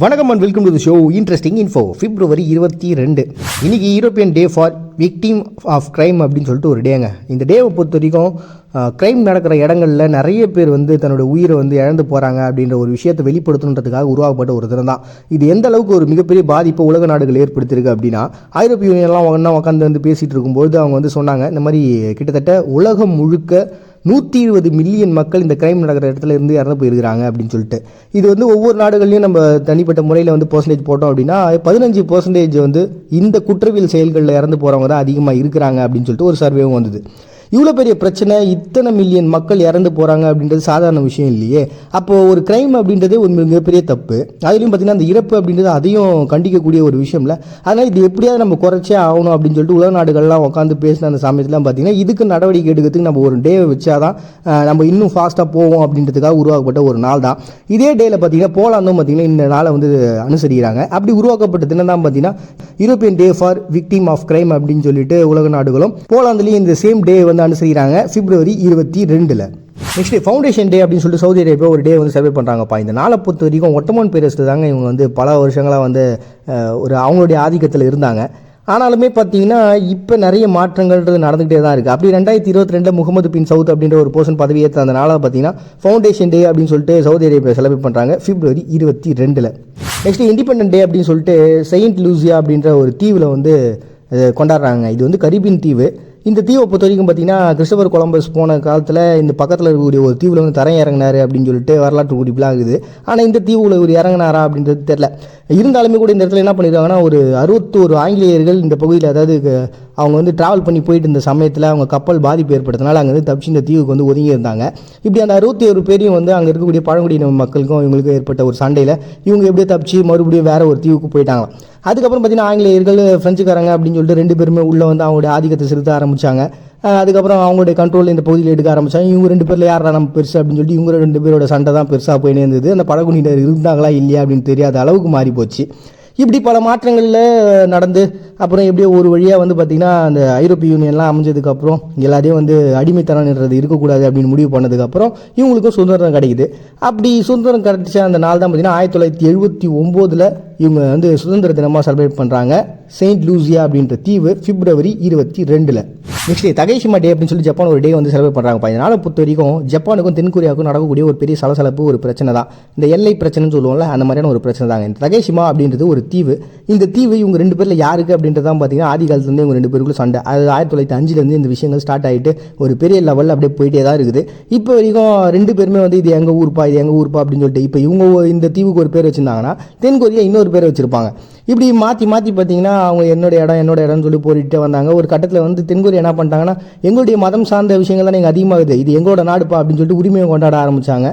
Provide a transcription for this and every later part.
வணக்கம் and welcome to the show interesting info. February 22 இன்னைக்கு European day for victim of crime அப்படின்னு சொல்லிட்டு ஒரு டேங்க. இந்த டேவை பொறுத்த வரைக்கும் கிரைம் நடக்கிற இடங்களில் நிறைய பேர் தன்னோட உயிரை இழந்து போகிறாங்க அப்படின்ற ஒரு விஷயத்தை வெளிப்படுத்தணுன்றதுக்காக உருவாக்கப்பட்ட ஒரு தினம் தான் இது. எந்த அளவுக்கு ஒரு மிகப்பெரிய பாதிப்பை உலக நாடுகள் ஏற்படுத்தியிருக்கு அப்படின்னா, ஐரோப்பிய யூனியன்லாம் ஒன்றா உட்காந்து பேசிகிட்டு இருக்கும்போது அவங்க சொன்னாங்க, இந்த மாதிரி கிட்டத்தட்ட உலகம் முழுக்க 120 மில்லியன் மக்கள் இந்த கிரைம் நடக்கிற இடத்துல இருந்து இறந்து போயிருக்கிறாங்க அப்படின்னு சொல்லிட்டு. இது ஒவ்வொரு நாடுகள்லையும் நம்ம தனிப்பட்ட முறையில் பர்சன்டேஜ் போட்டோம் அப்படின்னா 15% இந்த குற்றவியல் செயல்களில் இறந்து போகிறவங்க தான் அதிகமாக இருக்கிறாங்க அப்படின்னு சொல்லிட்டு ஒரு சர்வேவும் வந்தது. இவ்வளோ பெரிய பிரச்சனை, இத்தனை மில்லியன் மக்கள் இறந்து போகிறாங்க அப்படின்றது சாதாரண விஷயம் இல்லையே. அப்போது ஒரு கிரைம் அப்படின்றதே ஒரு மிகப்பெரிய தப்பு. அதுலேயும் பார்த்திங்கன்னா அந்த இறப்பு அப்படின்றது அதையும் கண்டிக்கக்கூடிய ஒரு விஷயம் இல்லை. அதனால் இது எப்படியாவது நம்ம குறைச்சே ஆகணும் அப்படின்னு சொல்லிட்டு உலக நாடுகள்லாம் உட்காந்து பேசின அந்த சமயத்துலாம் பார்த்திங்கன்னா இதுக்கு நடவடிக்கை எடுக்கிறதுக்கு நம்ம ஒரு டேவை வச்சாதான் நம்ம இன்னும் ஃபாஸ்ட்டாக போவோம் அப்படின்றதுக்காக உருவாக்கப்பட்ட ஒரு நாள் தான். இதே டேயில் பார்த்திங்கன்னா போலாந்தும் பார்த்திங்கன்னா இந்த நாளை அனுசரிக்கிறாங்க. அப்படி உருவாக்கப்பட்ட தினம் தான் பார்த்திங்கன்னா European day for victim of crime அப்படின்னு சொல்லிட்டு உலக நாடுகளும் போலாந்துலேயும் இந்த சேம் டே அனுசரிக்கிறாங்க பிப்ரவரி 22. நெக்ஸ்ட் ஃபவுண்டேஷன் டே அப்படின்னு சொல்லிட்டு சவுதி அரேபியா ஒரு டே செலிப்ரேட் பண்ணுறாங்கப்பா. இந்த நாளை பொறுத்த வரைக்கும் ஒட்டமான் பேரரசு தாங்க இவங்க பல வருஷங்களாக ஒரு அவங்களுடைய ஆதிக்கத்தில் இருந்தாங்க. ஆனாலுமே பார்த்தீங்கன்னா இப்போ நிறைய மாற்றங்கள்ன்றது நடந்துகிட்டே தான் இருக்குது. அப்படி 2022 முகமது பின் சவுத் அப்படின்ற ஒரு பர்சன் பதவி ஏற்ற அந்த நாளாக பார்த்தீங்கன்னா ஃபவுண்டேஷன் டே அப்படின்னு சொல்லிட்டு சவுதி அரேபியா செலிப்ரேட் பண்ணுறாங்க பிப்ரவரி 22. நெக்ஸ்ட் இண்டிபெண்டன்ட் டே அப்படின்னு சொல்லிட்டு செயின்ட் லூசியா அப்படின்ற ஒரு தீவில் கொண்டாடுறாங்க. இது கரீபியன் தீவு. இந்த தீவை பொறுத்த வரைக்கும் பார்த்தீங்கன்னா கிறிஸ்டோபர் கொலம்பஸ் போன காலத்தில் இந்த பக்கத்தில் இருக்கக்கூடிய ஒரு தீவில் தரம் இறங்கினார் அப்படின்னு சொல்லிட்டு வரலாற்று குறிப்பிலாம் இருக்குது. ஆனால் இந்த தீவுல ஒரு இறங்கினாரா அப்படின்றது தெரில. இருந்தாலுமே கூட இந்த இடத்துல என்ன பண்ணியிருக்காங்கன்னா, ஒரு 61 ஆங்கிலேயர்கள் இந்த பகுதியில், அதாவது அவங்க ட்ராவல் பண்ணி போயிட்டு இருந்த சமயத்தில் அவங்க கப்பல் பாதிப்பு ஏற்படுத்தினால அங்கே தப்பிச்சு இந்த தீவுக்கு ஒதுங்கி இருந்தாங்க. இப்படி அந்த 61 பேரையும் அங்கே இருக்கக்கூடிய பழங்குடியின மக்களுக்கும் இவங்களுக்கும் ஏற்பட்ட ஒரு சண்டையில் இவங்க எப்படியோ தப்பிச்சு மறுபடியும் வேற ஒரு தீவுக்கு போயிட்டாங்க. அதுக்கப்புறம் பார்த்தீங்கன்னா ஆங்கிலேயர்கள் பிரெஞ்சுக்காரங்க அப்படின்னு சொல்லிட்டு 2 பேருமே உள்ளே அவங்களுடைய ஆதிக்கத்தை செலுத்த ஆரம்பித்தாங்க. அதுக்கப்புறம் அவங்களுடைய கண்ட்ரோல் இந்த பகுதியில் எடுக்க ஆரம்பித்தாங்க. இவங்க 2 பேரில் யாரா நம்ம பெருசு அப்படின்னு சொல்லிட்டு இவங்க 2 பேரோட சண்டை தான் பெருசாக போயினே இருந்தது. அந்த பழங்குடியினர் இருந்தாங்களா இல்லையா அப்படின்னு தெரியாத அளவுக்கு மாறி போச்சு. இப்படி பல மாற்றங்களில் நடந்து அப்புறம் எப்படியோ ஒரு வழியாக பார்த்திங்கன்னா அந்த ஐரோப்பிய யூனியன்லாம் அமைஞ்சதுக்கப்புறம் எல்லாத்தையும் அடிமைத்தனம்ன்றது இருக்கக்கூடாது அப்படின்னு முடிவு பண்ணதுக்கப்புறம் இவங்களுக்கும் சுதந்திரம் கிடைக்குது. அப்படி சுதந்திரம் கிடைச்ச அந்த நாள் தான் பார்த்திங்கன்னா 1979 இவங்க சுதந்திர தினமாக செலிப்ரேட் பண்ணுறாங்க. செயின்ட் லூசியா அப்படின்ற தீவு பிப்ரவரி 22. நெக்ஸ்ட் தகைஷிமா டே அப்படின்னு சொல்லி ஜப்பான் ஒரு டே செலிப்ரேட் பண்ணுறாங்க. இதனால் பொறுத்த வரைக்கும் ஜப்பானுக்கும் தென்கொரியாவுக்கும் நடக்கக்கூடிய ஒரு பெரிய சலசலப்பு ஒரு பிரச்சனை தான். இந்த எல்லை பிரச்சனைன்னு சொல்லுவோம்ல, அந்த மாதிரியான ஒரு பிரச்சனை தாங்க. இந்த தகைஷிமா அப்படின்றது ஒரு தீவு. இந்த தீவு இவங்க 2 பேரில் யாருக்கு அப்படின்றதான் பார்த்தீங்கன்னா ஆதி காலத்துலேருந்து இவங்க 2 பேருக்குள்ள சண்டை. அது 1905 இந்த விஷயங்கள் ஸ்டார்ட் ஆகிட்டு ஒரு பெரிய லெவலில் அப்படியே போயிட்டே தான் இருக்குது. இப்போ வரைக்கும் 2 பேருமே இது எங்கள் ஊர்ப்பா இது எங்கள் ஊர்ப்பா அப்படின்னு சொல்லிட்டு இப்போ இவங்க இந்த தீவுக்கு ஒரு பேர் வச்சுருந்தாங்கன்னா தென்கொரியா இன்னொரு பேரை வச்சுருப்பாங்க. இப்படி மாற்றி மாற்றி பார்த்தீங்கன்னா அவங்க என்னோட இடம்னு சொல்லி போரிட்டே வந்தாங்க. ஒரு கட்டத்தில் தென்கொரியா என்ன பண்ணிட்டாங்கன்னா, எங்களுடைய மதம் சார்ந்த விஷயங்கள் தான் நீங்கள் அதிகமாகுது, இது எங்களோட நாடுப்பா அப்படின்னு சொல்லிட்டு உரிமையை கொண்டாட ஆரம்பித்தாங்க.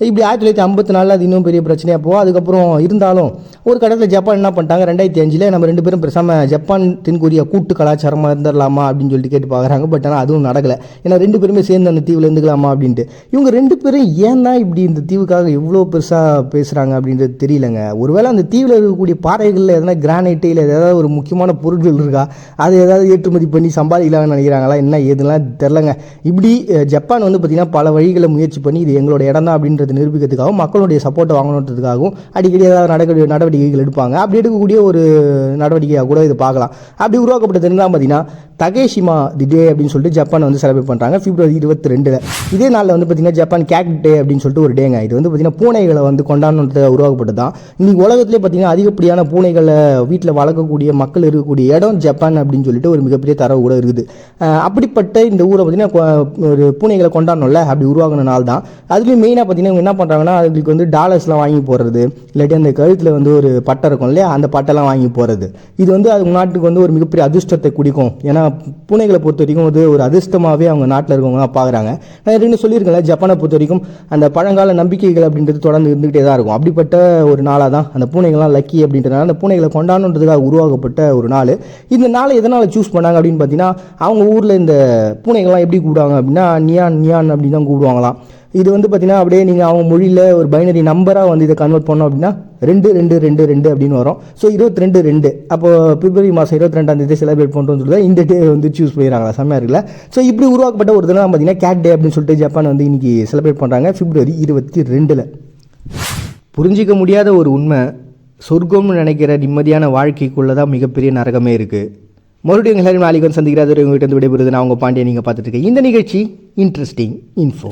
இப்படி 1954 அது இன்னும் பெரிய பிரச்சனையாக போகும். அதுக்கப்புறம் இருந்தாலும் ஒரு கட்டத்தில் ஜப்பான் என்ன பண்ணிட்டாங்க, 2005 நம்ம 2 பேரும் பேசாமல் ஜப்பான் தென்கொரியா கூட்டு கலாச்சாரமாக இருந்துடலாமா அப்படின்னு சொல்லிட்டு கேட்டு பார்க்குறாங்க. பட் ஆனால் அதுவும் நடக்கலை. ஏன்னா 2 பேருமே சேர்ந்து அந்த தீவில் இருந்துக்கலாமா அப்படின்ட்டு. இவங்க 2 பேரும் ஏன் தான் இப்படி இந்த தீவுக்காக எவ்வளோ பெருசாக பேசுகிறாங்க அப்படின்றது தெரியலங்க. ஒருவேளை அந்த தீவில் இருக்கக்கூடிய பாறைகளில் எதனா கிரானைட்டு இல்லை ஏதாவது ஒரு முக்கியமான பொருட்கள் இருக்கா, அது ஏதாவது ஏற்றுமதி பண்ணி சம்பாதிக்கலாம்னு நினைக்கிறாங்களா, என்ன ஏதுலாம் தெரிலங்க. இப்படி ஜப்பான் பார்த்திங்கன்னா பல வழிகளை முயற்சி பண்ணி இது எங்களோட இடம் தான் அப்படின்றது நிரூபிக்கிறதுக்காகவும் மக்களுடைய சப்போர்ட்டை வாங்கணுன்றதுக்காகவும் அடிக்கடி ஏதாவது நடவடிக்கைகள் எடுப்பாங்க. அப்படி எடுக்கக்கூடிய ஒரு நடவடிக்கையாக கூட இதை பார்க்கலாம். அப்படி உருவாக்கப்பட்ட தினம் பார்த்தீங்கன்னா தகேஷிமா தி டே அப்படின்னு சொல்லிட்டு ஜப்பான் செலிப்ரேட் பண்ணுறாங்க பிப்ரவரி 22. இதே நாளில் பார்த்தீங்கன்னா ஜப்பான் கேட் டே அப்படின்னு சொல்லிட்டு ஒரு டேங்க. இது பார்த்தீங்கன்னா பூனைகளை கொண்டாடணுன்றது உருவாக்கப்பட்டது தான். இன்னைக்கு உலகத்திலே பார்த்தீங்கன்னா அதிகப்படியான பூனைகளை வீட்டில் வளர்க்கக்கூடிய மக்கள் இருக்கக்கூடிய இடம் ஜப்பான் அப்படின்னு சொல்லிட்டு ஒரு மிகப்பெரிய தரவு கூட இருக்குது. அப்படிப்பட்ட இந்த ஊரை பார்த்தீங்கன்னா ஒரு பூனைகளை கொண்டாடணும்ல, அப்படி உருவாக்கின நாள் தான். அதுலேயும் மெயினாக பார்த்தீங்கன்னா என்ன பண்ணுறாங்கன்னா, அதுக்கு டாலர்ஸ்லாம் வாங்கி போடுறது, இல்லாட்டி அந்த கழுத்தில் ஒரு பட்டை இருக்கும் இல்லையா, அந்த பட்டைலாம் வாங்கி போடுறது. இது அது நாட்டுக்கு ஒரு மிகப்பெரிய அதிர்ஷ்டத்தை குடிக்கும். ஏன்னா பூனைகளை பொறுத்த வரைக்கும் ஒரு அதிர்ஷ்டமாகவே அவங்க நாட்டில் இருக்கவங்க பார்க்குறாங்க. நான் ஏற்கனவே சொல்லியிருக்கேன், ஜப்பானை பொறுத்த வரைக்கும் அந்த பழங்கால நம்பிக்கைகள் அப்படின்றது தொடர்ந்து இருந்துகிட்டே தான் இருக்கும். அப்படிப்பட்ட ஒரு நாளாக தான் அந்த பூனைகள்லாம் லக்கி அப்படின்றதுனால அந்த பூனைகளை கொண்டாடணுன்றதுக்காக உருவாக்கப்பட்ட ஒரு நாள். இந்த நாளை எதனால் சூஸ் பண்ணாங்க அப்படின்னு பார்த்தீங்கன்னா, அவங்க ஊரில் இந்த பூனைகள்லாம் எப்படி கூப்பிடுவாங்க அப்படின்னா நியான் நியான் அப்படின்னு தான் கூப்பிடுவாங்களாம். இது பார்த்தீங்கன்னா அப்படியே நீங்கள் அவங்க மொழியில் ஒரு பைனரி நம்பராக இதை கன்வெர்ட் பண்ணோம் அப்படின்னா 2222 அப்படின்னு வரும். ஸோ 22 அப்போ பிப்ரவரி மாதம் 22 செலிப்ரேட் பண்ணுறோம்னு சொல்லி இந்த டே சூஸ் பண்ணிடுறாங்களா, செம்மையாக இருக்குல்ல. ஸோ இப்படி உருவாக்கப்பட்ட ஒரு தினம் பார்த்தீங்கன்னா கேட் டே அப்படின்னு சொல்லிட்டு ஜப்பான் இன்னைக்கு செலிப்ரேட் பண்ணுறாங்க பிப்ரவரி 22. புரிஞ்சிக்க முடியாத ஒரு உண்மை, சொர்க்கம்னு நினைக்கிற நிம்மதியான வாழ்க்கைக்குள்ளே தான் மிகப்பெரிய நரகமே இருக்குது. மறுபடியும் எல்லாரும் நாளைக்கு வந்து சந்திக்கிறாரு. உங்கள்கிட்ட வந்து விடைபெறுது நான் உங்கள் பாண்டியை. நீங்கள் பார்த்துட்டு இருக்கேன் இந்த நிகழ்ச்சி இன்ட்ரெஸ்டிங் இன்ஃபோ.